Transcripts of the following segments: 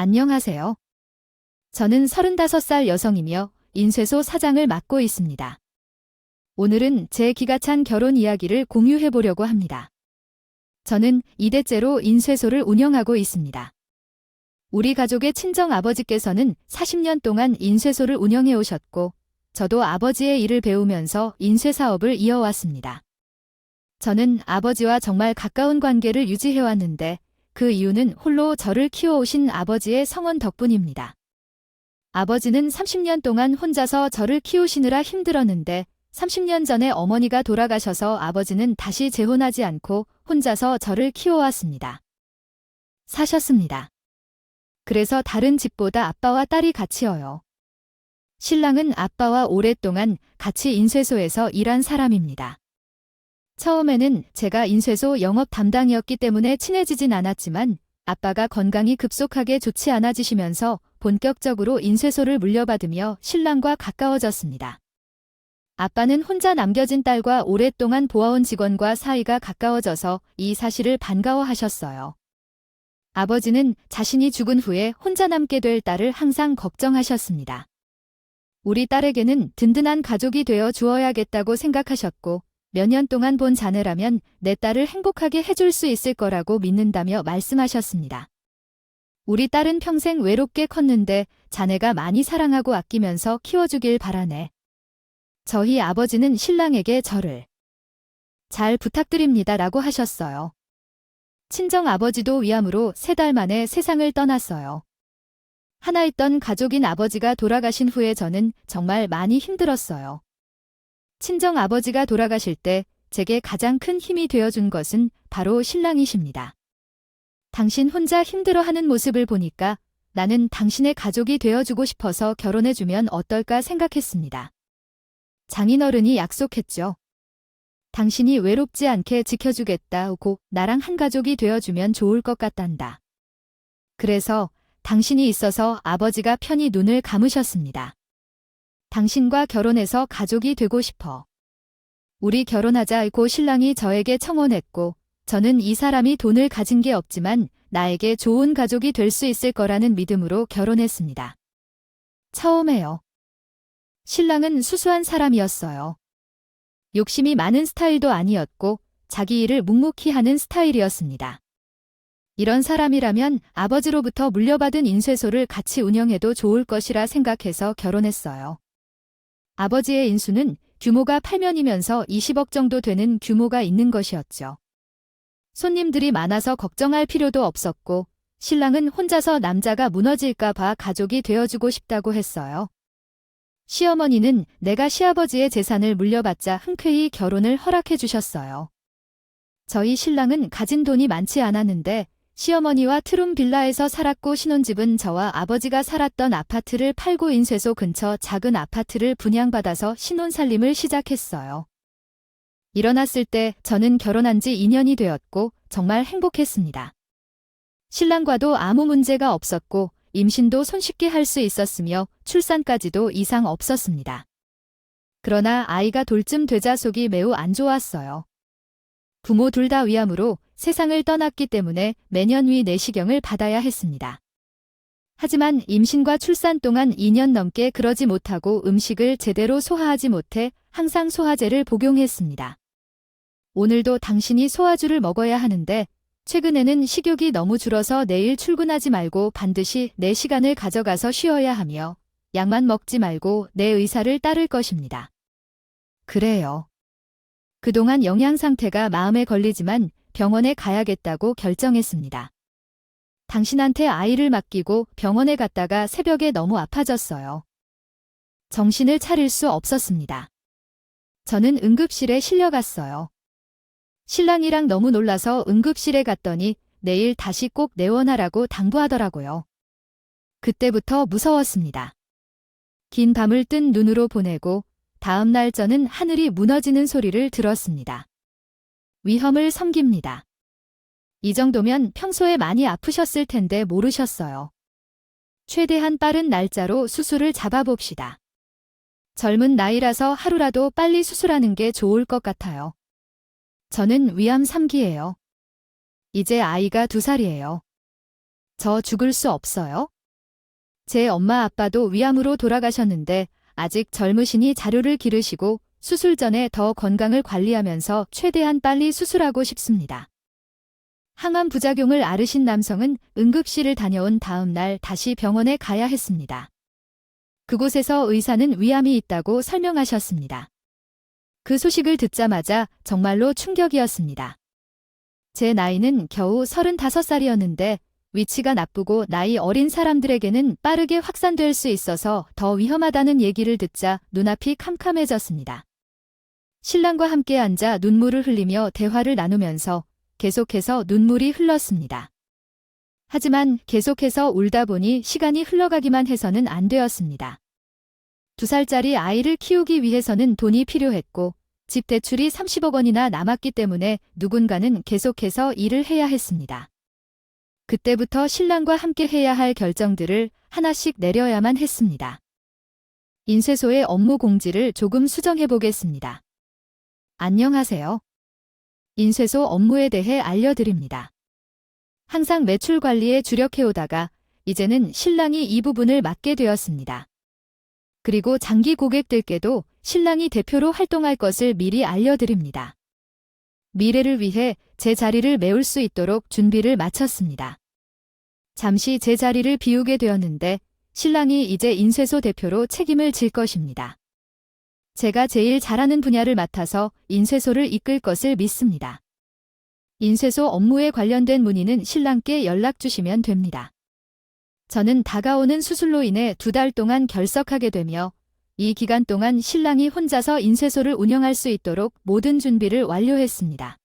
안녕하세요. 저는 35살 여성이며 인쇄소 사장을 맡고 있습니다. 오늘은 제 기가 찬 결혼 이야기를 공유해 보려고 합니다. 저는 2대째로 인쇄소를 운영하고 있습니다. 우리 가족의 친정 아버지께서는 40년 동안 인쇄소를 운영해 오셨고, 저도 아버지의 일을 배우면서 인쇄 사업을 이어왔습니다. 저는 아버지와 정말 가까운 관계를 유지해 왔는데, 그 이유는 홀로 저를 키워오신 아버지의 성원 덕분입니다. 아버지는 30년 동안 혼자서 저를 키우시느라 힘들었는데 30년 전에 어머니가 돌아가셔서 아버지는 다시 재혼하지 않고 혼자서 저를 키워왔습니다. 사셨습니다. 그래서 다른 집보다 아빠와 딸이 같이여요. 신랑은 아빠와 오랫동안 같이 인쇄소에서 일한 사람입니다. 처음에는 제가 인쇄소 영업 담당이었기 때문에 친해지진 않았지만 아빠가 건강이 급속하게 좋지 않아지시면서 본격적으로 인쇄소를 물려받으며 신랑과 가까워졌습니다. 아빠는 혼자 남겨진 딸과 오랫동안 보아온 직원과 사이가 가까워져서 이 사실을 반가워하셨어요. 아버지는 자신이 죽은 후에 혼자 남게 될 딸을 항상 걱정하셨습니다. 우리 딸에게는 든든한 가족이 되어 주어야겠다고 생각하셨고 몇 년 동안 본 자네라면 내 딸을 행복하게 해줄 수 있을 거라고 믿는다며 말씀하셨습니다. 우리 딸은 평생 외롭게 컸는데 자네가 많이 사랑하고 아끼면서 키워주길 바라네. 저희 아버지는 신랑에게 저를 잘 부탁드립니다 라고 하셨어요. 친정 아버지도 위암으로 3달 만에 세상을 떠났어요. 하나 있던 가족인 아버지가 돌아가신 후에 저는 정말 많이 힘들었어요. 친정 아버지가 돌아가실 때 제게 가장 큰 힘이 되어준 것은 바로 신랑이십니다. 당신 혼자 힘들어하는 모습을 보니까 나는 당신의 가족이 되어주고 싶어서 결혼해주면 어떨까 생각했습니다. 장인어른이 약속했죠. 당신이 외롭지 않게 지켜주겠다고 나랑 한 가족이 되어주면 좋을 것 같단다. 그래서 당신이 있어서 아버지가 편히 눈을 감으셨습니다. 당신과 결혼해서 가족이 되고 싶어. 우리 결혼하자고 신랑이 저에게 청혼했고 저는 이 사람이 돈을 가진 게 없지만 나에게 좋은 가족이 될 수 있을 거라는 믿음으로 결혼했습니다. 처음에요. 신랑은 수수한 사람이었어요. 욕심이 많은 스타일도 아니었고 자기 일을 묵묵히 하는 스타일이었습니다. 이런 사람이라면 아버지로부터 물려받은 인쇄소를 같이 운영해도 좋을 것이라 생각해서 결혼했어요. 아버지의 인수는 규모가 8면이면서 20억 정도 되는 규모가 있는 것이었죠. 손님들이 많아서 걱정할 필요도 없었고 신랑은 혼자서 남자가 무너질까 봐 가족이 되어주고 싶다고 했어요. 시어머니는 내가 시아버지의 재산을 물려받자 흔쾌히 결혼을 허락해 주셨어요. 저희 신랑은 가진 돈이 많지 않았는데 시어머니와 트룸 빌라에서 살았고 신혼집은 저와 아버지가 살았던 아파트를 팔고 인쇄소 근처 작은 아파트를 분양받아서 신혼살림을 시작했어요. 일어났을 때 저는 결혼한 지 2년이 되었고 정말 행복했습니다. 신랑과도 아무 문제가 없었고 임신도 손쉽게 할 수 있었으며 출산까지도 이상 없었습니다. 그러나 아이가 돌쯤 되자 속이 매우 안 좋았어요. 부모 둘 다 위암으로 세상을 떠났기 때문에 매년 위 내시경을 받아야 했습니다. 하지만 임신과 출산 동안 2년 넘게 그러지 못하고 음식을 제대로 소화하지 못해 항상 소화제를 복용했습니다. 오늘도 당신이 소화주를 먹어야 하는데 최근에는 식욕이 너무 줄어서 내일 출근하지 말고 반드시 내 시간을 가져가서 쉬어야 하며 약만 먹지 말고 내 의사를 따를 것입니다. 그래요. 그동안 영양 상태가 마음에 걸리지만 병원에 가야겠다고 결정했습니다. 당신한테 아이를 맡기고 병원에 갔다가 새벽에 너무 아파졌어요. 정신을 차릴 수 없었습니다. 저는 응급실에 실려갔어요. 신랑이랑 너무 놀라서 응급실에 갔더니 내일 다시 꼭 내원하라고 당부하더라고요. 그때부터 무서웠습니다. 긴 밤을 뜬 눈으로 보내고 다음 날 저는 하늘이 무너지는 소리를 들었습니다. 위험을 섬깁니다. 이 정도면 평소에 많이 아프셨을 텐데 모르셨어요. 최대한 빠른 날짜로 수술을 잡아봅시다. 젊은 나이라서 하루라도 빨리 수술하는 게 좋을 것 같아요. 저는 위암 3기예요. 이제 아이가 2살이에요. 저 죽을 수 없어요? 제 엄마 아빠도 위암으로 돌아가셨는데 아직 젊으시니 자료를 기르시고 수술 전에 더 건강을 관리하면서 최대한 빨리 수술하고 싶습니다. 항암 부작용을 앓으신 남성은 응급실을 다녀온 다음 날 다시 병원에 가야 했습니다. 그곳에서 의사는 위암이 있다고 설명하셨습니다. 그 소식을 듣자마자 정말로 충격이었습니다. 제 나이는 겨우 35살이었는데 위치가 나쁘고 나이 어린 사람들에게는 빠르게 확산될 수 있어서 더 위험하다는 얘기를 듣자 눈앞이 캄캄해졌습니다. 신랑과 함께 앉아 눈물을 흘리며 대화를 나누면서 계속해서 눈물이 흘렀습니다. 하지만 계속해서 울다 보니 시간이 흘러가기만 해서는 안 되었습니다. 2살짜리 아이를 키우기 위해서는 돈이 필요했고 집 대출이 30억 원이나 남았기 때문에 누군가는 계속해서 일을 해야 했습니다. 그때부터 신랑과 함께 해야 할 결정들을 하나씩 내려야만 했습니다. 인쇄소의 업무 공지를 조금 수정해 보겠습니다. 안녕하세요. 인쇄소 업무에 대해 알려드립니다. 항상 매출 관리에 주력해오다가 이제는 신랑이 이 부분을 맡게 되었습니다. 그리고 장기 고객들께도 신랑이 대표로 활동할 것을 미리 알려드립니다. 미래를 위해 제 자리를 메울 수 있도록 준비를 마쳤습니다. 잠시 제 자리를 비우게 되었는데 신랑이 이제 인쇄소 대표로 책임을 질 것입니다. 제가 제일 잘하는 분야를 맡아서 인쇄소를 이끌 것을 믿습니다. 인쇄소 업무에 관련된 문의는 신랑께 연락 주시면 됩니다. 저는 다가오는 수술로 인해 2달 동안 결석하게 되며 이 기간 동안 신랑이 혼자서 인쇄소를 운영할 수 있도록 모든 준비를 완료했습니다.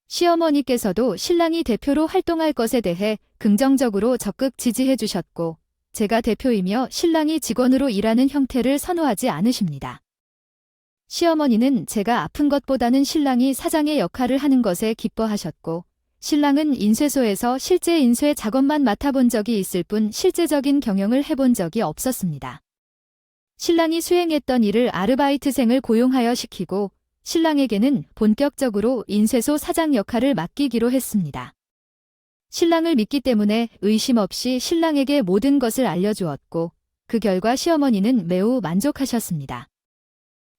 시어머니께서도 신랑이 대표로 활동할 것에 대해 긍정적으로 적극 지지해 주셨고 제가 대표이며 신랑이 직원으로 일하는 형태를 선호하지 않으십니다. 시어머니는 제가 아픈 것보다는 신랑이 사장의 역할을 하는 것에 기뻐하셨고 신랑은 인쇄소에서 실제 인쇄 작업만 맡아본 적이 있을 뿐 실제적인 경영을 해본 적이 없었습니다. 신랑이 수행했던 일을 아르바이트생을 고용하여 시키고 신랑에게는 본격적으로 인쇄소 사장 역할을 맡기기로 했습니다. 신랑을 믿기 때문에 의심 없이 신랑에게 모든 것을 알려주었고 그 결과 시어머니는 매우 만족하셨습니다.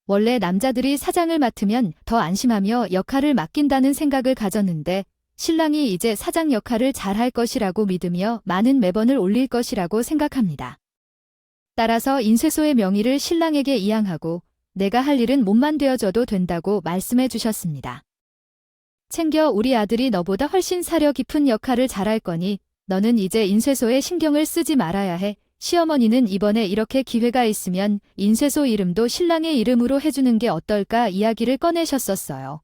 원래 남자들이 사장을 맡으면 더 안심하며 역할을 맡긴다는 생각을 가졌는데 신랑이 이제 사장 역할을 잘할 것이라고 믿으며 많은 매번을 올릴 것이라고 생각합니다. 따라서 인쇄소의 명의를 신랑에게 이양하고 내가 할 일은 몸만 되어줘도 된다고 말씀해 주셨습니다. 챙겨 우리 아들이 너보다 훨씬 사려 깊은 역할을 잘할 거니 너는 이제 인쇄소에 신경을 쓰지 말아야 해. 시어머니는 이번에 이렇게 기회가 있으면 인쇄소 이름도 신랑의 이름으로 해주는 게 어떨까 이야기를 꺼내셨었어요.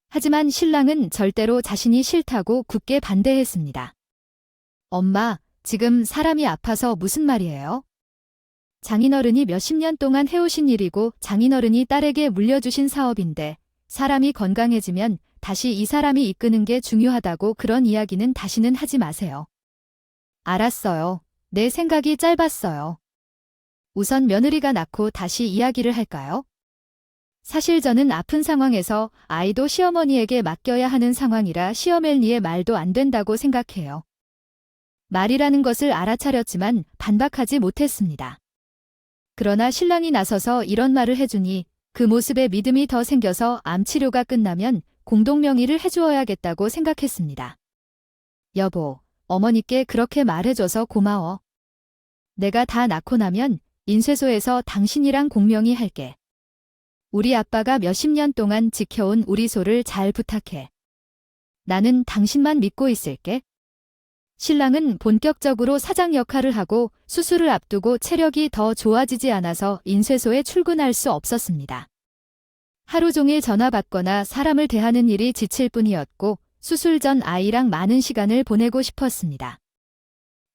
하지만 신랑은 절대로 자신이 싫다고 굳게 반대했습니다. 엄마, 지금 사람이 아파서 무슨 말이에요? 장인어른이 몇십 년 동안 해오신 일이고 장인어른이 딸에게 물려주신 사업인데 사람이 건강해지면 다시 이 사람이 이끄는 게 중요하다고 그런 이야기는 다시는 하지 마세요. 알았어요. 내 생각이 짧았어요. 우선 며느리가 낳고 다시 이야기를 할까요? 사실 저는 아픈 상황에서 아이도 시어머니에게 맡겨야 하는 상황이라 시어머니의 말도 안 된다고 생각해요. 말이라는 것을 알아차렸지만 반박하지 못했습니다. 그러나 신랑이 나서서 이런 말을 해주니 그 모습에 믿음이 더 생겨서 암 치료가 끝나면 공동명의를 해주어야겠다고 생각했습니다. 여보, 어머니께 그렇게 말해줘서 고마워. 내가 다 낳고 나면 인쇄소에서 당신이랑 공명의 할게. 우리 아빠가 몇십 년 동안 지켜온 우리 소를 잘 부탁해. 나는 당신만 믿고 있을게. 신랑은 본격적으로 사장 역할을 하고 수술을 앞두고 체력이 더 좋아지지 않아서 인쇄소에 출근할 수 없었습니다. 하루 종일 전화 받거나 사람을 대하는 일이 지칠 뿐이었고 수술 전 아이랑 많은 시간을 보내고 싶었습니다.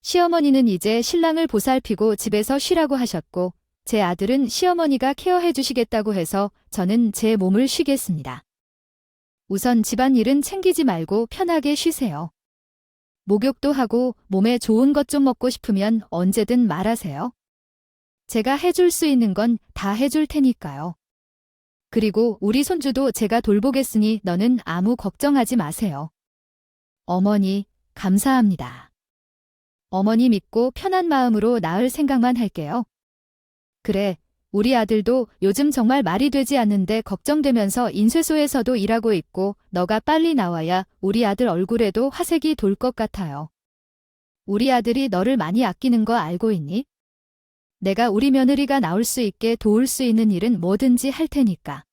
시어머니는 이제 신랑을 보살피고 집에서 쉬라고 하셨고 제 아들은 시어머니가 케어해 주시겠다고 해서 저는 제 몸을 쉬겠습니다. 우선 집안일은 챙기지 말고 편하게 쉬세요. 목욕도 하고 몸에 좋은 것 좀 먹고 싶으면 언제든 말하세요. 제가 해줄 수 있는 건 다 해줄 테니까요. 그리고 우리 손주도 제가 돌보겠으니 너는 아무 걱정하지 마세요. 어머니, 감사합니다. 어머니 믿고 편한 마음으로 낳을 생각만 할게요. 그래, 우리 아들도 요즘 정말 말이 되지 않는데 걱정되면서 인쇄소에서도 일하고 있고 너가 빨리 나와야 우리 아들 얼굴에도 화색이 돌 것 같아요. 우리 아들이 너를 많이 아끼는 거 알고 있니? 내가 우리 며느리가 나올 수 있게 도울 수 있는 일은 뭐든지 할 테니까.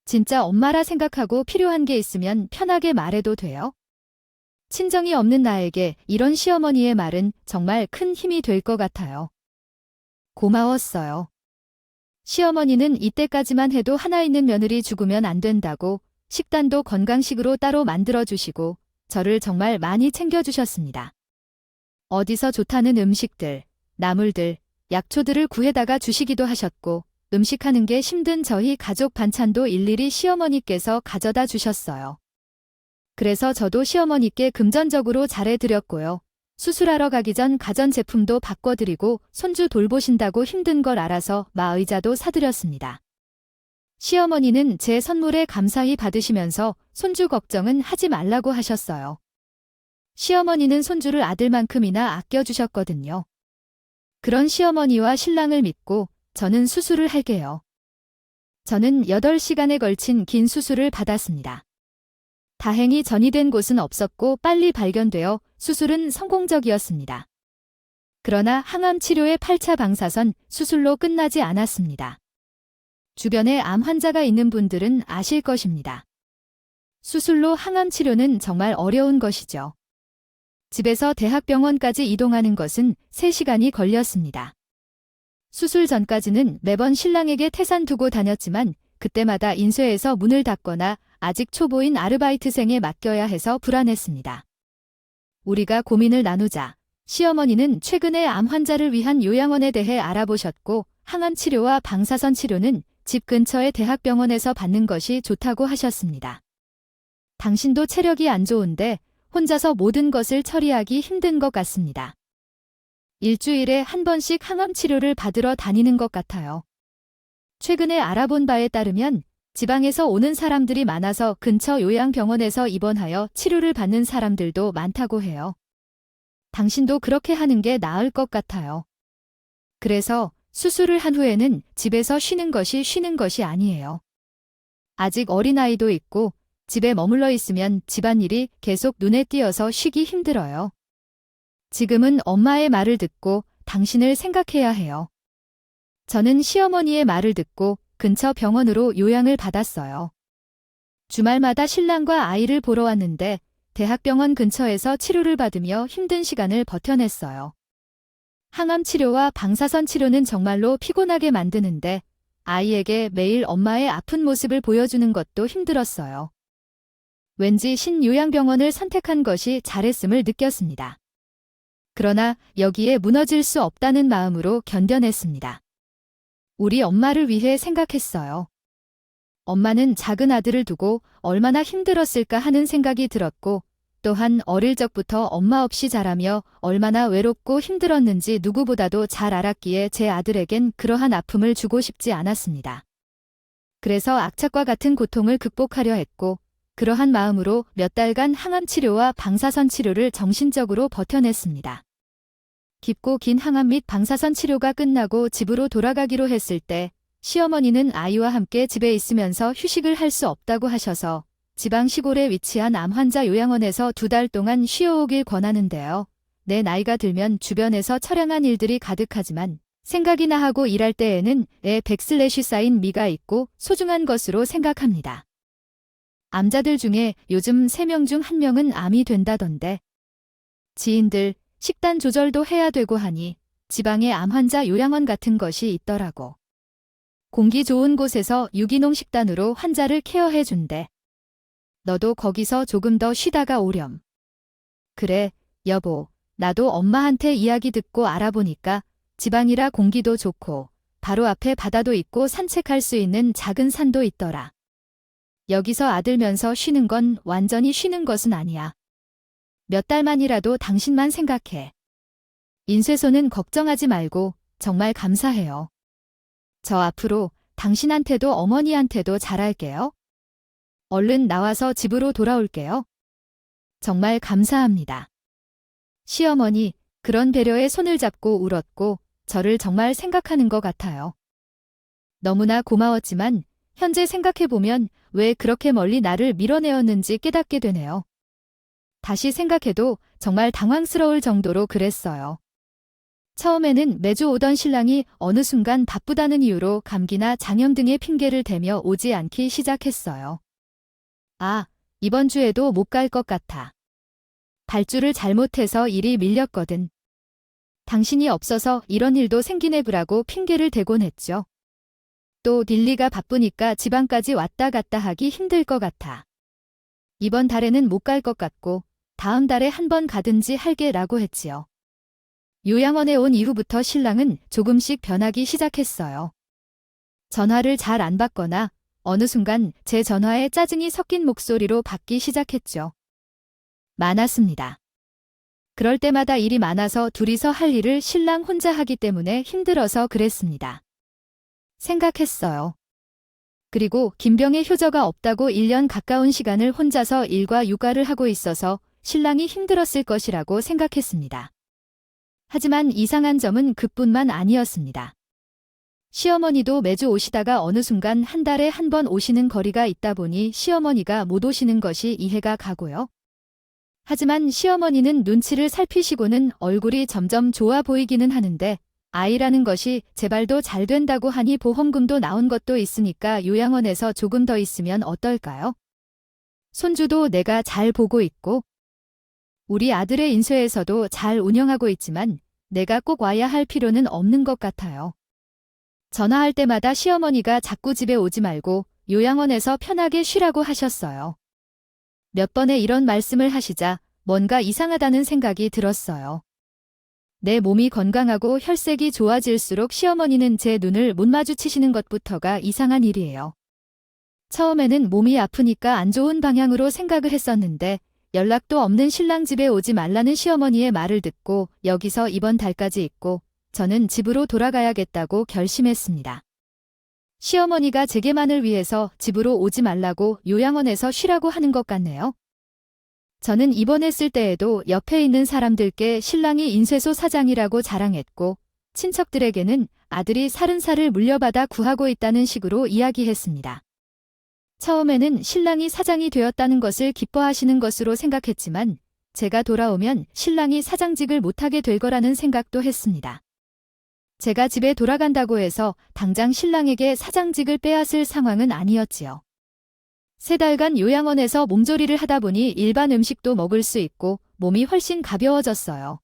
진짜 엄마라 생각하고 필요한 게 있으면 편하게 말해도 돼요. 친정이 없는 나에게 이런 시어머니의 말은 정말 큰 힘이 될 것 같아요. 고마웠어요. 시어머니는 이때까지만 해도 하나 있는 며느리 죽으면 안 된다고 식단도 건강식으로 따로 만들어주시고 저를 정말 많이 챙겨주셨습니다. 어디서 좋다는 음식들, 나물들, 약초들을 구해다가 주시기도 하셨고 음식하는 게 힘든 저희 가족 반찬도 일일이 시어머니께서 가져다 주셨어요. 그래서 저도 시어머니께 금전적으로 잘해드렸고요. 수술하러 가기 전 가전제품도 바꿔드리고 손주 돌보신다고 힘든 걸 알아서 마의자도 사드렸습니다. 시어머니는 제 선물에 감사히 받으시면서 손주 걱정은 하지 말라고 하셨어요. 시어머니는 손주를 아들만큼이나 아껴주셨거든요. 그런 시어머니와 신랑을 믿고 저는 수술을 할게요. 저는 8시간에 걸친 긴 수술을 받았습니다. 다행히 전이된 곳은 없었고 빨리 발견되어 수술은 성공적이었습니다. 그러나 항암 치료의 8차 방사선 수술로 끝나지 않았습니다. 주변에 암 환자가 있는 분들은 아실 것입니다. 수술로 항암 치료는 정말 어려운 것이죠. 집에서 대학병원까지 이동하는 것은 3시간이 걸렸습니다. 수술 전까지는 매번 신랑에게 태산 두고 다녔지만 그때마다 인쇄에서 문을 닫거나 아직 초보인 아르바이트생에 맡겨야 해서 불안했습니다. 우리가 고민을 나누자 시어머니는 최근에 암 환자를 위한 요양원에 대해 알아보셨고 항암 치료와 방사선 치료는 집 근처의 대학병원에서 받는 것이 좋다고 하셨습니다. 당신도 체력이 안 좋은데 혼자서 모든 것을 처리하기 힘든 것 같습니다. 일주일에 한 번씩 항암 치료를 받으러 다니는 것 같아요. 최근에 알아본 바에 따르면 지방에서 오는 사람들이 많아서 근처 요양병원에서 입원하여 치료를 받는 사람들도 많다고 해요. 당신도 그렇게 하는 게 나을 것 같아요. 그래서 수술을 한 후에는 집에서 쉬는 것이 아니에요. 아직 어린아이도 있고 집에 머물러 있으면 집안일이 계속 눈에 띄어서 쉬기 힘들어요. 지금은 엄마의 말을 듣고 당신을 생각해야 해요. 저는 시어머니의 말을 듣고 근처 병원으로 요양을 받았어요. 주말마다 신랑과 아이를 보러 왔는데 대학병원 근처에서 치료를 받으며 힘든 시간을 버텨냈어요. 항암 치료와 방사선 치료는 정말로 피곤하게 만드는데 아이에게 매일 엄마의 아픈 모습을 보여주는 것도 힘들었어요. 왠지 신요양병원을 선택한 것이 잘했음을 느꼈습니다. 그러나 여기에 무너질 수 없다는 마음으로 견뎌냈습니다. 우리 엄마를 위해 생각했어요. 엄마는 작은 아들을 두고 얼마나 힘들었을까 하는 생각이 들었고 또한 어릴 적부터 엄마 없이 자라며 얼마나 외롭고 힘들었는지 누구보다도 잘 알았기에 제 아들에겐 그러한 아픔을 주고 싶지 않았습니다. 그래서 악착과 같은 고통을 극복하려 했고 그러한 마음으로 몇 달간 항암 치료와 방사선 치료를 정신적으로 버텨냈습니다. 깊고 긴 항암 및 방사선 치료가 끝나고 집으로 돌아가기로 했을 때 시어머니는 아이와 함께 집에 있으면서 휴식을 할 수 없다고 하셔서 지방 시골에 위치한 암 환자 요양원에서 2달 동안 쉬어오길 권하는데요. 내 나이가 들면 주변에서 처량한 일들이 가득하지만 생각이나 하고 일할 때에는 애 백슬래시 쌓인 미가 있고 소중한 것으로 생각합니다. 암자들 중에 요즘 3명 중 1명은 암이 된다던데. 지인들, 식단 조절도 해야 되고 하니 지방에 암 환자 요양원 같은 것이 있더라고. 공기 좋은 곳에서 유기농 식단으로 환자를 케어해 준대. 너도 거기서 조금 더 쉬다가 오렴. 그래, 여보, 나도 엄마한테 이야기 듣고 알아보니까 지방이라 공기도 좋고 바로 앞에 바다도 있고 산책할 수 있는 작은 산도 있더라. 여기서 아들면서 쉬는 건 완전히 쉬는 것은 아니야. 몇 달만이라도 당신만 생각해. 인쇄소는 걱정하지 말고 정말 감사해요. 저 앞으로 당신한테도 어머니한테도 잘할게요. 얼른 나와서 집으로 돌아올게요. 정말 감사합니다. 시어머니, 그런 배려에 손을 잡고 울었고 저를 정말 생각하는 것 같아요. 너무나 고마웠지만 현재 생각해보면 왜 그렇게 멀리 나를 밀어내었는지 깨닫게 되네요. 다시 생각해도 정말 당황스러울 정도로 그랬어요. 처음에는 매주 오던 신랑이 어느 순간 바쁘다는 이유로 감기나 장염 등의 핑계를 대며 오지 않기 시작했어요. 아, 이번 주에도 못 갈 것 같아. 발주를 잘못해서 일이 밀렸거든. 당신이 없어서 이런 일도 생기네 부라고 핑계를 대곤 했죠. 또 딜리가 바쁘니까 지방까지 왔다 갔다 하기 힘들 것 같아. 이번 달에는 못 갈 것 같고 다음 달에 한 번 가든지 할게라고 했지요. 요양원에 온 이후부터 신랑은 조금씩 변하기 시작했어요. 전화를 잘 안 받거나 어느 순간 제 전화에 짜증이 섞인 목소리로 받기 시작했죠. 많았습니다. 그럴 때마다 일이 많아서 둘이서 할 일을 신랑 혼자 하기 때문에 힘들어서 그랬습니다. 생각했어요. 그리고 김병의 효저가 없다고 1년 가까운 시간을 혼자서 일과 육아를 하고 있어서 신랑이 힘들었을 것이라고 생각했습니다. 하지만 이상한 점은 그뿐만 아니었습니다. 시어머니도 매주 오시다가 어느 순간 한 달에 한 번 오시는 거리가 있다 보니 시어머니가 못 오시는 것이 이해가 가고요. 하지만 시어머니는 눈치를 살피시고는 얼굴이 점점 좋아 보이기는 하는데 아이라는 것이 재발도 잘 된다고 하니 보험금도 나온 것도 있으니까 요양원에서 조금 더 있으면 어떨까요? 손주도 내가 잘 보고 있고 우리 아들의 인쇄에서도 잘 운영하고 있지만 내가 꼭 와야 할 필요는 없는 것 같아요. 전화할 때마다 시어머니가 자꾸 집에 오지 말고 요양원에서 편하게 쉬라고 하셨어요. 몇 번의 이런 말씀을 하시자 뭔가 이상하다는 생각이 들었어요. 내 몸이 건강하고 혈색이 좋아질수록 시어머니는 제 눈을 못 마주치시는 것부터가 이상한 일이에요. 처음에는 몸이 아프니까 안 좋은 방향으로 생각을 했었는데 연락도 없는 신랑 집에 오지 말라는 시어머니의 말을 듣고 여기서 이번 달까지 있고 저는 집으로 돌아가야겠다고 결심했습니다. 시어머니가 제게만을 위해서 집으로 오지 말라고 요양원에서 쉬라고 하는 것 같네요. 저는 입원했을 때에도 옆에 있는 사람들께 신랑이 인쇄소 사장이라고 자랑했고 친척들에게는 아들이 30살을 물려받아 구하고 있다는 식으로 이야기했습니다. 처음에는 신랑이 사장이 되었다는 것을 기뻐하시는 것으로 생각했지만 제가 돌아오면 신랑이 사장직을 못하게 될 거라는 생각도 했습니다. 제가 집에 돌아간다고 해서 당장 신랑에게 사장직을 빼앗을 상황은 아니었지요. 3달간 요양원에서 몸조리를 하다 보니 일반 음식도 먹을 수 있고 몸이 훨씬 가벼워졌어요.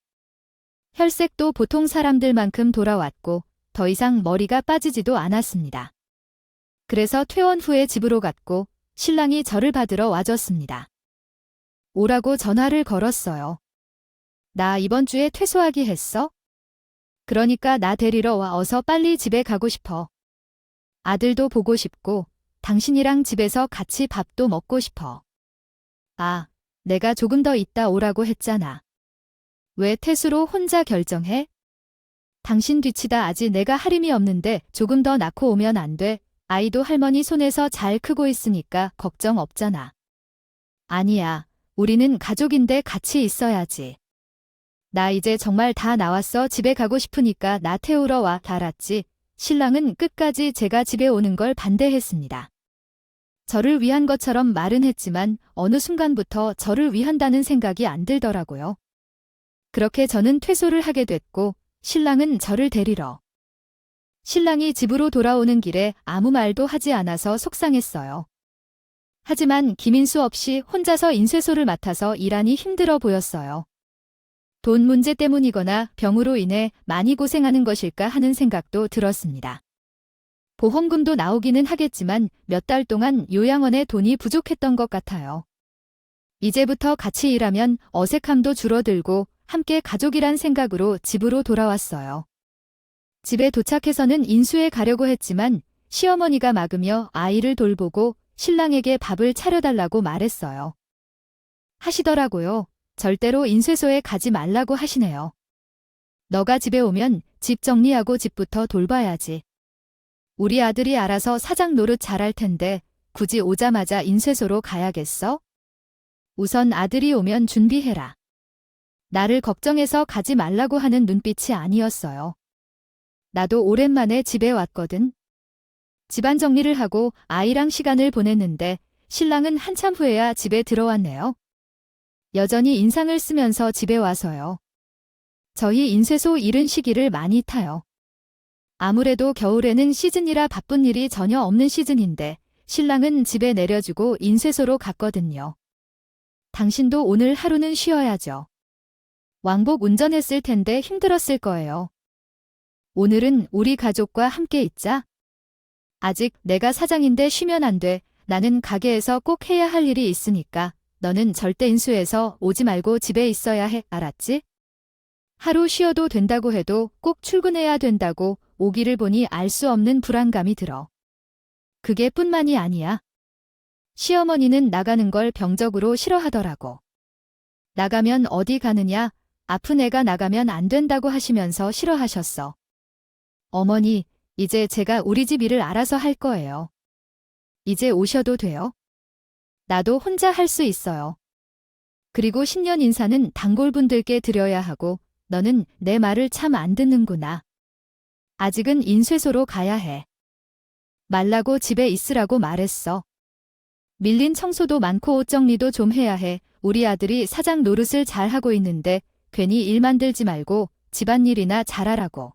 혈색도 보통 사람들만큼 돌아왔고 더 이상 머리가 빠지지도 않았습니다. 그래서 퇴원 후에 집으로 갔고 신랑이 저를 받으러 와줬습니다. 오라고 전화를 걸었어요. 나 이번 주에 퇴소하기 했어? 그러니까 나 데리러 와 어서 빨리 집에 가고 싶어. 아들도 보고 싶고 당신이랑 집에서 같이 밥도 먹고 싶어. 아, 내가 조금 더 있다 오라고 했잖아. 왜 퇴소로 혼자 결정해? 당신 뒤치다 아직 내가 할 힘이 없는데 조금 더 낳고 오면 안 돼. 아이도 할머니 손에서 잘 크고 있으니까 걱정 없잖아. 아니야, 우리는 가족인데 같이 있어야지. 나 이제 정말 다 나왔어. 집에 가고 싶으니까 나 태우러 와. 알았지? 신랑은 끝까지 제가 집에 오는 걸 반대했습니다. 저를 위한 것처럼 말은 했지만 어느 순간부터 저를 위한다는 생각이 안 들더라고요. 그렇게 저는 퇴소를 하게 됐고 신랑은 저를 데리러. 신랑이 집으로 돌아오는 길에 아무 말도 하지 않아서 속상했어요. 하지만 김인수 없이 혼자서 인쇄소를 맡아서 일하니 힘들어 보였어요. 돈 문제 때문이거나 병으로 인해 많이 고생하는 것일까 하는 생각도 들었습니다. 보험금도 나오기는 하겠지만 몇 달 동안 요양원에 돈이 부족했던 것 같아요. 이제부터 같이 일하면 어색함도 줄어들고 함께 가족이란 생각으로 집으로 돌아왔어요. 집에 도착해서는 인수에 가려고 했지만 시어머니가 막으며 아이를 돌보고 신랑에게 밥을 차려달라고 말했어요. 하시더라고요. 절대로 인쇄소에 가지 말라고 하시네요. 너가 집에 오면 집 정리하고 집부터 돌봐야지. 우리 아들이 알아서 사장 노릇 잘할 텐데 굳이 오자마자 인쇄소로 가야겠어? 우선 아들이 오면 준비해라. 나를 걱정해서 가지 말라고 하는 눈빛이 아니었어요. 나도 오랜만에 집에 왔거든. 집안 정리를 하고 아이랑 시간을 보냈는데 신랑은 한참 후에야 집에 들어왔네요. 여전히 인상을 쓰면서 집에 와서요. 저희 인쇄소 일은 시기를 많이 타요. 아무래도 겨울에는 시즌이라 바쁜 일이 전혀 없는 시즌인데 신랑은 집에 내려주고 인쇄소로 갔거든요. 당신도 오늘 하루는 쉬어야죠. 왕복 운전했을 텐데 힘들었을 거예요. 오늘은 우리 가족과 함께 있자. 아직 내가 사장인데 쉬면 안 돼. 나는 가게에서 꼭 해야 할 일이 있으니까 너는 절대 인수해서 오지 말고 집에 있어야 해. 알았지? 하루 쉬어도 된다고 해도 꼭 출근해야 된다고 오기를 보니 알 수 없는 불안감이 들어. 그게 뿐만이 아니야. 시어머니는 나가는 걸 병적으로 싫어하더라고. 나가면 어디 가느냐? 아픈 애가 나가면 안 된다고 하시면서 싫어하셨어. 어머니, 이제 제가 우리 집 일을 알아서 할 거예요. 이제 오셔도 돼요? 나도 혼자 할 수 있어요. 그리고 신년 인사는 단골분들께 드려야 하고 너는 내 말을 참 안 듣는구나. 아직은 인쇄소로 가야 해. 말라고 집에 있으라고 말했어. 밀린 청소도 많고 옷 정리도 좀 해야 해. 우리 아들이 사장 노릇을 잘하고 있는데 괜히 일 만들지 말고 집안일이나 잘하라고.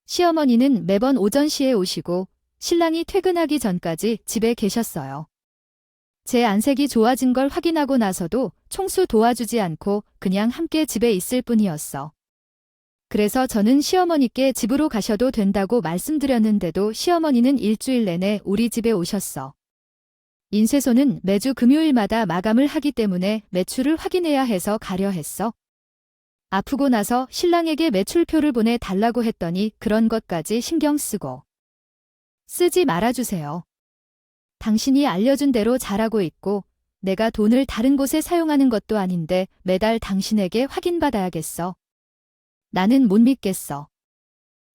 시어머니는 매번 오전 시에 오시고 신랑이 퇴근하기 전까지 집에 계셨어요. 제 안색이 좋아진 걸 확인하고 나서도 청소 도와주지 않고 그냥 함께 집에 있을 뿐이었어. 그래서 저는 시어머니께 집으로 가셔도 된다고 말씀드렸는데도 시어머니는 일주일 내내 우리 집에 오셨어. 인쇄소는 매주 금요일마다 마감을 하기 때문에 매출을 확인해야 해서 가려 했어. 아프고 나서 신랑에게 매출표를 보내달라고 했더니 그런 것까지 신경 쓰고. 쓰지 말아주세요. 당신이 알려준 대로 잘하고 있고 내가 돈을 다른 곳에 사용하는 것도 아닌데 매달 당신에게 확인받아야겠어. 나는 못 믿겠어.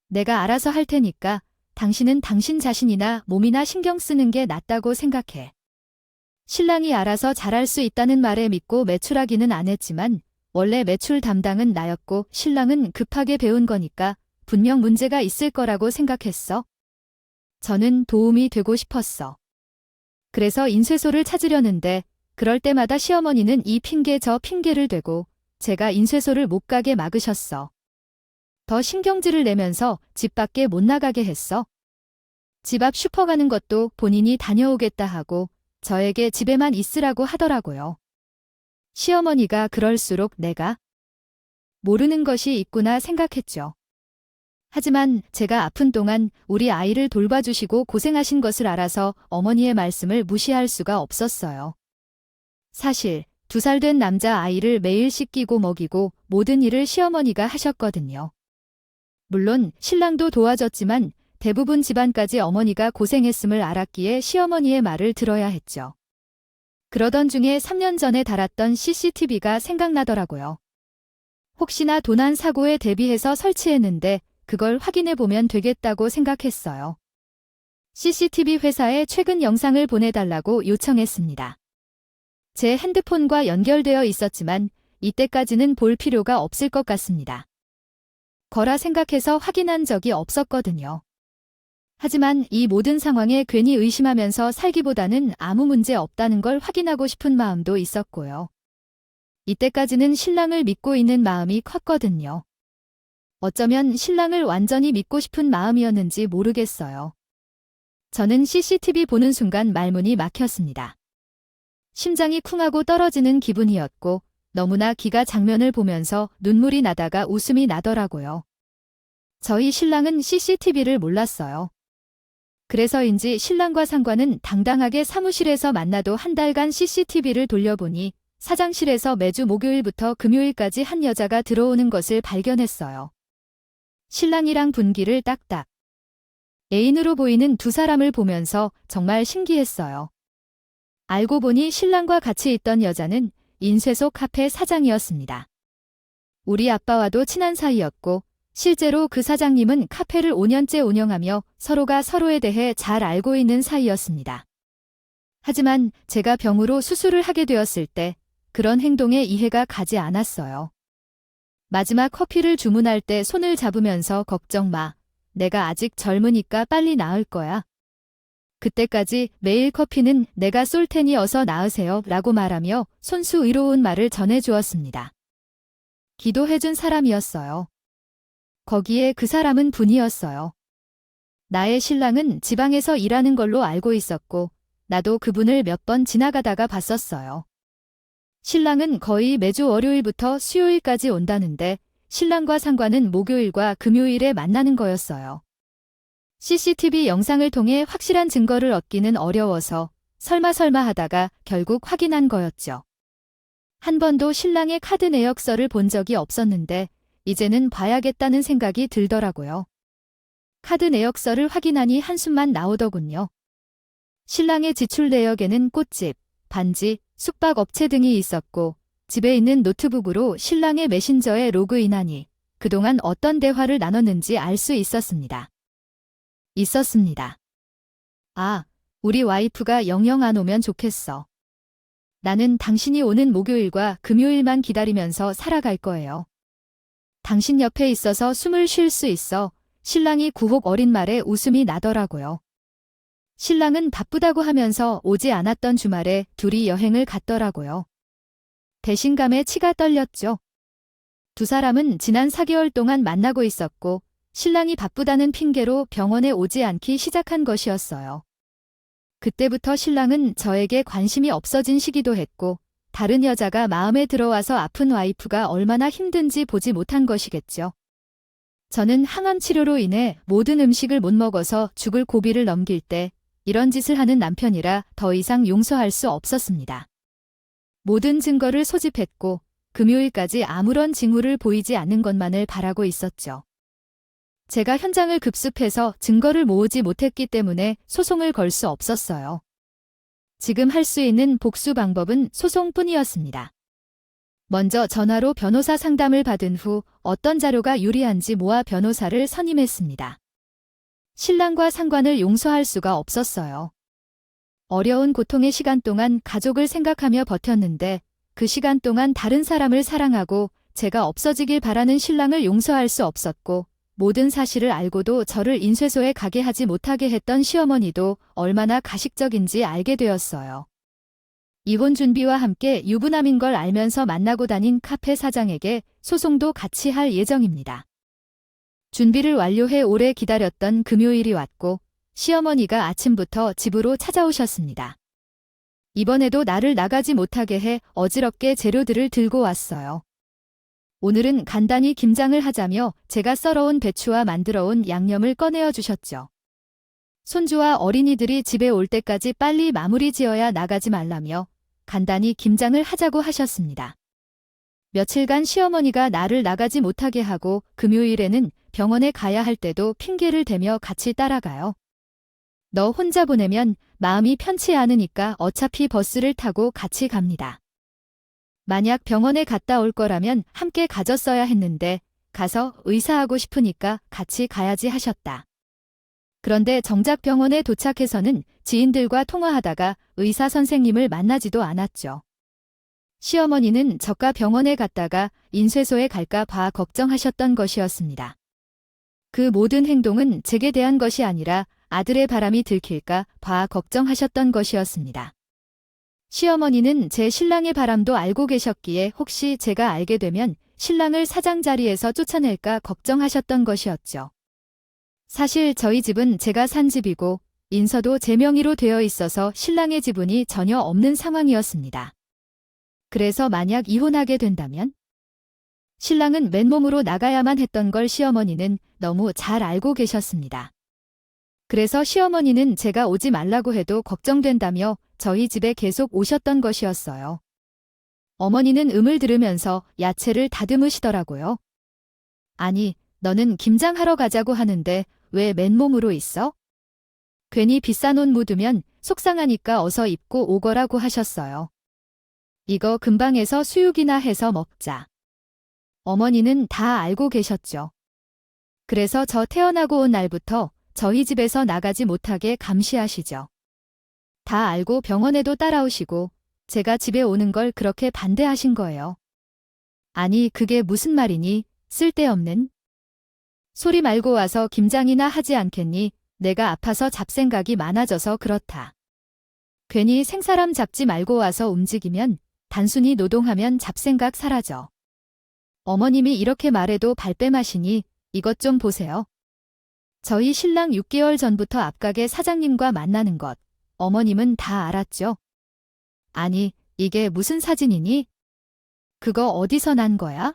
내가 알아서 할 테니까 당신은 당신 자신이나 몸이나 신경 쓰는 게 낫다고 생각해. 신랑이 알아서 잘할 수 있다는 말에 믿고 매출하기는 안 했지만 원래 매출 담당은 나였고 신랑은 급하게 배운 거니까 분명 문제가 있을 거라고 생각했어. 저는 도움이 되고 싶었어. 그래서 인쇄소를 찾으려는데 그럴 때마다 시어머니는 이 핑계 저 핑계를 대고 제가 인쇄소를 못 가게 막으셨어. 더 신경질을 내면서 집 밖에 못 나가게 했어. 집 앞 슈퍼 가는 것도 본인이 다녀오겠다 하고 저에게 집에만 있으라고 하더라고요. 시어머니가 그럴수록 내가 모르는 것이 있구나 생각했죠. 하지만 제가 아픈 동안 우리 아이를 돌봐주시고 고생하신 것을 알아서 어머니의 말씀을 무시할 수가 없었어요. 사실 2살 된 남자 아이를 매일 씻기고 먹이고 모든 일을 시어머니가 하셨거든요. 물론 신랑도 도와줬지만 대부분 집안까지 어머니가 고생했음을 알았기에 시어머니의 말을 들어야 했죠. 그러던 중에 3년 전에 달았던 CCTV가 생각나더라고요. 혹시나 도난 사고에 대비해서 설치했는데 그걸 확인해 보면 되겠다고 생각했어요. CCTV 회사에 최근 영상을 보내달라고 요청했습니다. 제 핸드폰과 연결되어 있었지만 이때까지는 볼 필요가 없을 것 같습니다. 거라 생각해서 확인한 적이 없었거든요. 하지만 이 모든 상황에 괜히 의심하면서 살기보다는 아무 문제 없다는 걸 확인하고 싶은 마음도 있었고요. 이때까지는 신랑을 믿고 있는 마음이 컸거든요. 어쩌면 신랑을 완전히 믿고 싶은 마음이었는지 모르겠어요. 저는 CCTV 보는 순간 말문이 막혔습니다. 심장이 쿵하고 떨어지는 기분이었고 너무나 기가 장면을 보면서 눈물이 나다가 웃음이 나더라고요. 저희 신랑은 CCTV를 몰랐어요. 그래서인지 신랑과 상관은 당당하게 사무실에서 만나도 한 달간 CCTV를 돌려보니 사장실에서 매주 목요일부터 금요일까지 한 여자가 들어오는 것을 발견했어요. 신랑이랑 분기를 딱딱. 애인으로 보이는 2사람을 보면서 정말 신기했어요. 알고 보니 신랑과 같이 있던 여자는 인쇄소 카페 사장이었습니다. 우리 아빠와도 친한 사이였고 실제로 그 사장님은 카페를 5년째 운영하며 서로가 서로에 대해 잘 알고 있는 사이였습니다. 하지만 제가 병으로 수술을 하게 되었을 때 그런 행동에 이해가 가지 않았어요. 마지막 커피를 주문할 때 손을 잡으면서 걱정 마. 내가 아직 젊으니까 빨리 나을 거야. 그때까지 매일 커피는 내가 쏠 테니 어서 나으세요 라고 말하며 손수 의로운 말을 전해주었습니다. 기도해준 사람이었어요. 거기에 그 사람은 분이었어요. 나의 신랑은 지방에서 일하는 걸로 알고 있었고 나도 그분을 몇 번 지나가다가 봤었어요. 신랑은 거의 매주 월요일부터 수요일까지 온다는데 신랑과 상관은 목요일과 금요일에 만나는 거였어요. CCTV 영상을 통해 확실한 증거를 얻기는 어려워서 설마 하다가 결국 확인한 거였죠. 한 번도 신랑의 카드 내역서를 본 적이 없었는데 이제는 봐야겠다는 생각이 들더라고요. 카드 내역서를 확인하니 한숨만 나오더군요. 신랑의 지출 내역에는 꽃집, 반지, 숙박업체 등이 있었고 집에 있는 노트북으로 신랑의 메신저에 로그인하니 그동안 어떤 대화를 나눴는지 알 수 있었습니다. 아, 우리 와이프가 영영 안 오면 좋겠어. 나는 당신이 오는 목요일과 금요일만 기다리면서 살아갈 거예요. 당신 옆에 있어서 숨을 쉴 수 있어. 신랑이 구혹 어린 말에 웃음이 나더라고요. 신랑은 바쁘다고 하면서 오지 않았던 주말에 둘이 여행을 갔더라고요. 배신감에 치가 떨렸죠. 두 사람은 지난 4개월 동안 만나고 있었고 신랑이 바쁘다는 핑계로 병원에 오지 않기 시작한 것이었어요. 그때부터 신랑은 저에게 관심이 없어진 시기도 했고 다른 여자가 마음에 들어와서 아픈 와이프가 얼마나 힘든지 보지 못한 것이겠죠. 저는 항암 치료로 인해 모든 음식을 못 먹어서 죽을 고비를 넘길 때 이런 짓을 하는 남편이라 더 이상 용서할 수 없었습니다. 모든 증거를 소집했고 금요일까지 아무런 징후를 보이지 않는 것만을 바라고 있었죠. 제가 현장을 급습해서 증거를 모으지 못했기 때문에 소송을 걸 수 없었어요. 지금 할 수 있는 복수 방법은 소송뿐이었습니다. 먼저 전화로 변호사 상담을 받은 후 어떤 자료가 유리한지 모아 변호사를 선임했습니다. 신랑과 상관을 용서할 수가 없었어요. 어려운 고통의 시간 동안 가족을 생각하며 버텼는데 그 시간 동안 다른 사람을 사랑하고 제가 없어지길 바라는 신랑을 용서할 수 없었고 모든 사실을 알고도 저를 인쇄소에 가게 하지 못하게 했던 시어머니도 얼마나 가식적인지 알게 되었어요. 이혼 준비와 함께 유부남인 걸 알면서 만나고 다닌 카페 사장에게 소송도 같이 할 예정입니다. 준비를 완료해 오래 기다렸던 금요일이 왔고 시어머니가 아침부터 집으로 찾아오셨습니다. 이번에도 나를 나가지 못하게 해 어지럽게 재료들을 들고 왔어요. 오늘은 간단히 김장을 하자며 제가 썰어온 배추와 만들어온 양념을 꺼내어 주셨죠. 손주와 어린이들이 집에 올 때까지 빨리 마무리 지어야 나가지 말라며 간단히 김장을 하자고 하셨습니다. 며칠간 시어머니가 나를 나가지 못하게 하고 금요일에는 병원에 가야 할 때도 핑계를 대며 같이 따라가요. 너 혼자 보내면 마음이 편치 않으니까 어차피 버스를 타고 같이 갑니다. 만약 병원에 갔다 올 거라면 함께 가졌어야 했는데 가서 의사하고 싶으니까 같이 가야지 하셨다. 그런데 정작 병원에 도착해서는 지인들과 통화하다가 의사 선생님을 만나지도 않았죠. 시어머니는 저가 병원에 갔다가 인쇄소에 갈까 봐 걱정하셨던 것이었습니다. 그 모든 행동은 제게 대한 것이 아니라 아들의 바람이 들킬까 봐 걱정하셨던 것이었습니다. 시어머니는 제 신랑의 바람도 알고 계셨기에 혹시 제가 알게 되면 신랑을 사장 자리에서 쫓아낼까 걱정하셨던 것이었죠. 사실 저희 집은 제가 산 집이고 인서도 제 명의로 되어 있어서 신랑의 지분이 전혀 없는 상황이었습니다. 그래서 만약 이혼하게 된다면? 신랑은 맨몸으로 나가야만 했던 걸 시어머니는 너무 잘 알고 계셨습니다. 그래서 시어머니는 제가 오지 말라고 해도 걱정된다며 저희 집에 계속 오셨던 것이었어요. 어머니는 음을 들으면서 야채를 다듬으시더라고요. 아니, 너는 김장하러 가자고 하는데 왜 맨몸으로 있어? 괜히 비싼 옷 묻으면 속상하니까 어서 입고 오거라고 하셨어요. 이거 금방에서 수육이나 해서 먹자. 어머니는 다 알고 계셨죠. 그래서 저 태어나고 온 날부터 저희 집에서 나가지 못하게 감시하시죠. 다 알고 병원에도 따라오시고 제가 집에 오는 걸 그렇게 반대하신 거예요. 아니, 그게 무슨 말이니? 쓸데없는 소리 말고 와서 김장이나 하지 않겠니? 내가 아파서 잡생각이 많아져서 그렇다. 괜히 생사람 잡지 말고 와서 움직이면, 단순히 노동하면 잡생각 사라져. 어머님이 이렇게 말해도 발뺌하시니 이것 좀 보세요. 저희 신랑 6개월 전부터 앞가게 사장님과 만나는 것, 어머님은 다 알았죠? 아니, 이게 무슨 사진이니? 그거 어디서 난 거야?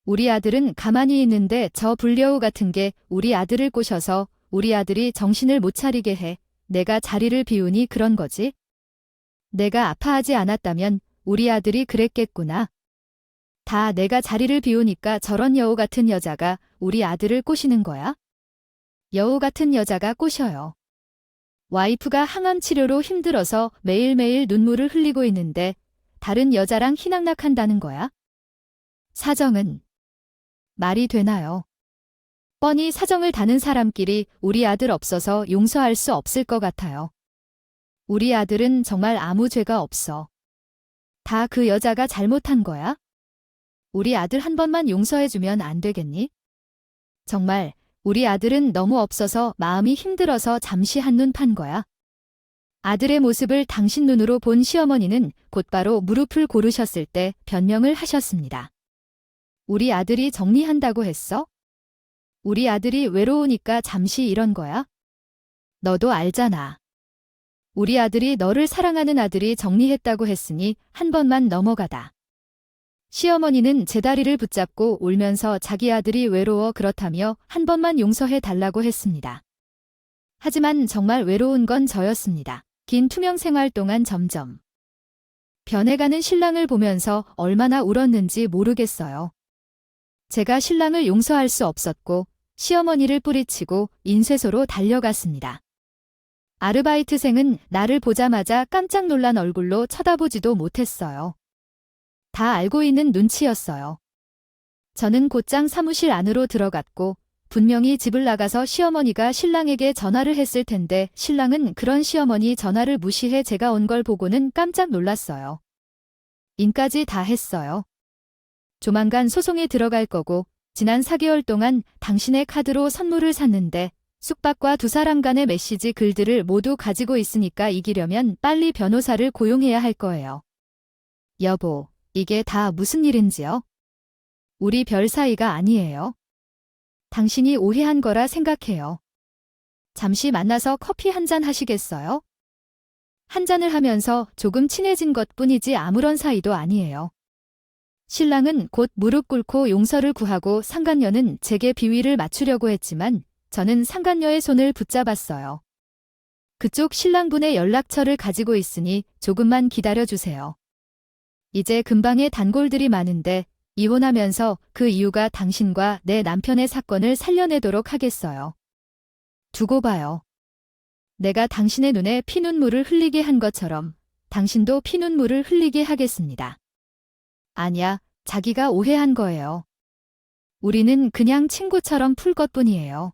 우리 아들은 가만히 있는데 저 불려우 같은 게 우리 아들을 꼬셔서 우리 아들이 정신을 못 차리게 해. 내가 자리를 비우니 그런 거지? 내가 아파하지 않았다면 우리 아들이 그랬겠구나. 다 내가 자리를 비우니까 저런 여우 같은 여자가 우리 아들을 꼬시는 거야? 여우 같은 여자가 꼬셔요. 와이프가 항암 치료로 힘들어서 매일매일 눈물을 흘리고 있는데 다른 여자랑 희낙낙한다는 거야? 사정은 말이 되나요? 뻔히 사정을 다는 사람끼리 우리 아들 없어서 용서할 수 없을 것 같아요. 우리 아들은 정말 아무 죄가 없어. 다 그 여자가 잘못한 거야? 우리 아들 한 번만 용서해주면 안 되겠니? 정말 우리 아들은 너무 없어서 마음이 힘들어서 잠시 한눈 판 거야. 아들의 모습을 당신 눈으로 본 시어머니는 곧바로 무릎을 고르셨을 때 변명을 하셨습니다. 우리 아들이 정리한다고 했어? 우리 아들이 외로우니까 잠시 이런 거야? 너도 알잖아. 우리 아들이 너를 사랑하는 아들이 정리했다고 했으니 한 번만 넘어가다. 시어머니는 제 다리를 붙잡고 울면서 자기 아들이 외로워 그렇다며 한 번만 용서해 달라고 했습니다. 하지만 정말 외로운 건 저였습니다. 긴 투명 생활 동안 점점 변해가는 신랑을 보면서 얼마나 울었는지 모르겠어요. 제가 신랑을 용서할 수 없었고 시어머니를 뿌리치고 인쇄소로 달려갔습니다. 아르바이트생은 나를 보자마자 깜짝 놀란 얼굴로 쳐다보지도 못했어요. 다 알고 있는 눈치였어요. 저는 곧장 사무실 안으로 들어갔고 분명히 집을 나가서 시어머니가 신랑에게 전화를 했을 텐데 신랑은 그런 시어머니 전화를 무시해 제가 온 걸 보고는 깜짝 놀랐어요. 인까지 다 했어요. 조만간 소송에 들어갈 거고 지난 4개월 동안 당신의 카드로 선물을 샀는데 숙박과 두 사람 간의 메시지 글들을 모두 가지고 있으니까 이기려면 빨리 변호사를 고용해야 할 거예요. 여보, 이게 다 무슨 일인지요? 우리 별 사이가 아니에요. 당신이 오해한 거라 생각해요. 잠시 만나서 커피 한 잔 하시겠어요? 한 잔을 하면서 조금 친해진 것뿐이지 아무런 사이도 아니에요. 신랑은 곧 무릎 꿇고 용서를 구하고 상간녀는 제게 비위를 맞추려고 했지만 저는 상간녀의 손을 붙잡았어요. 그쪽 신랑분의 연락처를 가지고 있으니 조금만 기다려주세요. 이제 근방에 단골들이 많은데 이혼하면서 그 이유가 당신과 내 남편의 사건을 살려내도록 하겠어요. 두고 봐요. 내가 당신의 눈에 피눈물을 흘리게 한 것처럼 당신도 피눈물을 흘리게 하겠습니다. 아니야, 자기가 오해한 거예요. 우리는 그냥 친구처럼 풀 것뿐이에요.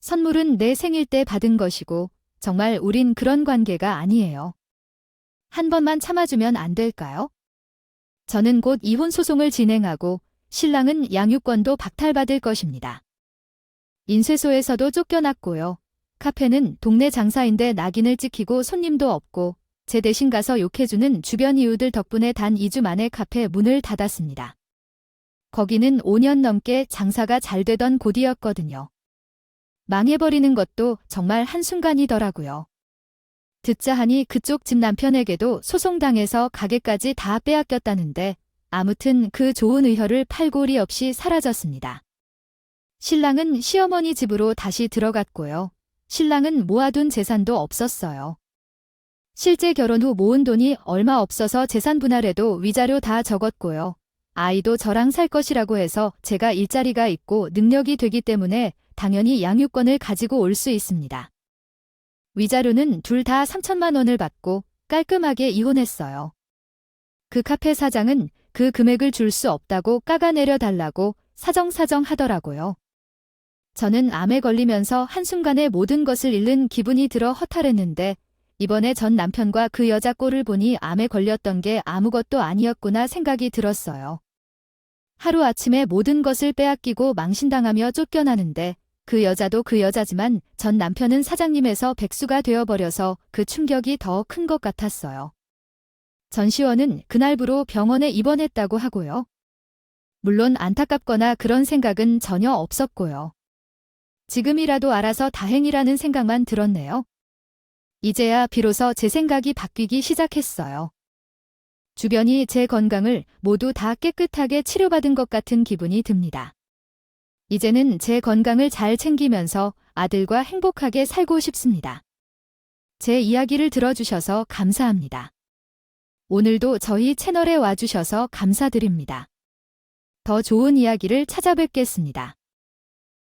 선물은 내 생일 때 받은 것이고 정말 우린 그런 관계가 아니에요. 한 번만 참아주면 안 될까요? 저는 곧 이혼 소송을 진행하고 신랑은 양육권도 박탈받을 것입니다. 인쇄소에서도 쫓겨났고요. 카페는 동네 장사인데 낙인을 찍히고 손님도 없고 제 대신 가서 욕해주는 주변 이웃들 덕분에 단 2주 만에 카페 문을 닫았습니다. 거기는 5년 넘게 장사가 잘 되던 곳이었거든요. 망해버리는 것도 정말 한순간이더라고요. 듣자 하니 그쪽 집 남편에게도 소송당해서 가게까지 다 빼앗겼다는데 아무튼 그 좋은 의혈을 팔골이 없이 사라졌습니다. 신랑은 시어머니 집으로 다시 들어갔고요. 신랑은 모아둔 재산도 없었어요. 실제 결혼 후 모은 돈이 얼마 없어서 재산 분할에도 위자료 다 적었고요. 아이도 저랑 살 것이라고 해서 제가 일자리가 있고 능력이 되기 때문에 당연히 양육권을 가지고 올 수 있습니다. 위자료는 둘 다 3천만 원을 받고 깔끔하게 이혼했어요. 그 카페 사장은 그 금액을 줄 수 없다고 깎아내려 달라고 사정사정 하더라고요. 저는 암에 걸리면서 한순간에 모든 것을 잃는 기분이 들어 허탈했는데 이번에 전 남편과 그 여자 꼴을 보니 암에 걸렸던 게 아무것도 아니었구나 생각이 들었어요. 하루아침에 모든 것을 빼앗기고 망신당하며 쫓겨나는데 그 여자도 그 여자지만 전 남편은 사장님에서 백수가 되어버려서 그 충격이 더 큰 것 같았어요. 전시원은 그날부로 병원에 입원했다고 하고요. 물론 안타깝거나 그런 생각은 전혀 없었고요. 지금이라도 알아서 다행이라는 생각만 들었네요. 이제야 비로소 제 생각이 바뀌기 시작했어요. 주변이 제 건강을 모두 다 깨끗하게 치료받은 것 같은 기분이 듭니다. 이제는 제 건강을 잘 챙기면서 아들과 행복하게 살고 싶습니다. 제 이야기를 들어주셔서 감사합니다. 오늘도 저희 채널에 와주셔서 감사드립니다. 더 좋은 이야기를 찾아뵙겠습니다.